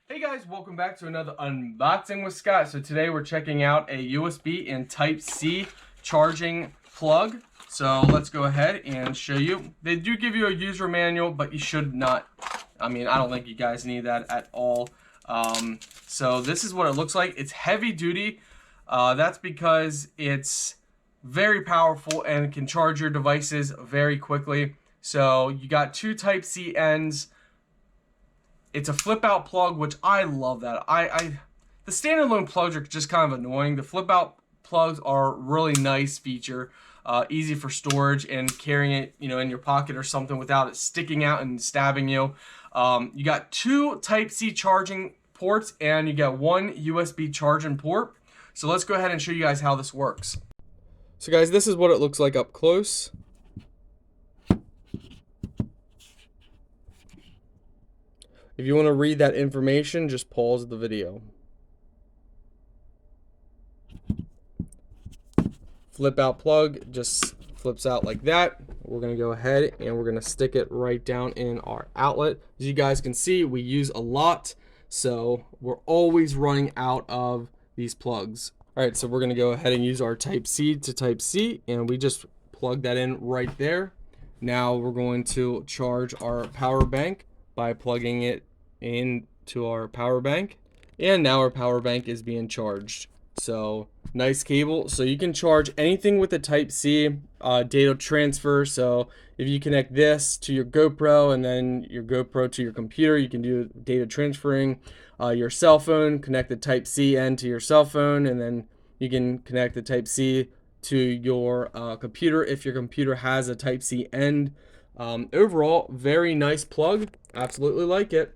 Hey guys, welcome back to another Unboxing with Scott. So today we're checking out a USB and Type-C charging plug. So let's go ahead and show you. They do give you a user manual, but you should not, I don't think you guys need that at all. So this is what it looks like. It's heavy duty. That's because it's very powerful and can charge your devices very quickly. So you got two Type-C ends. It's a flip out plug, which I love that. The standalone plugs are just kind of annoying. The flip out plugs are a really nice feature. Easy for storage and carrying it, in your pocket or something without it sticking out and stabbing you. You got two Type-C charging ports and you got one USB charging port. So let's go ahead and show you guys how this works. So guys, this is what it looks like up close. If you want to read that information, just pause the video. Flip out plug just flips out like that. We're going to go ahead and we're going to stick it right down in our outlet. As you guys can see, we use a lot, so we're always running out of these plugs. All right, so we're going to go ahead and use our Type-C to Type-C, and we just plug that in right there. Now we're going to charge our power bank by plugging it into our power bank, and now our power bank is being charged. So nice cable. So you can charge anything with the Type-C data transfer. So if you connect this to your GoPro and then your GoPro to your computer, you can do data transferring. Your cell phone, connect the Type-C end to your cell phone, and then you can connect the Type-C to your computer if your computer has a Type-C end. Overall, very nice plug. Absolutely like it.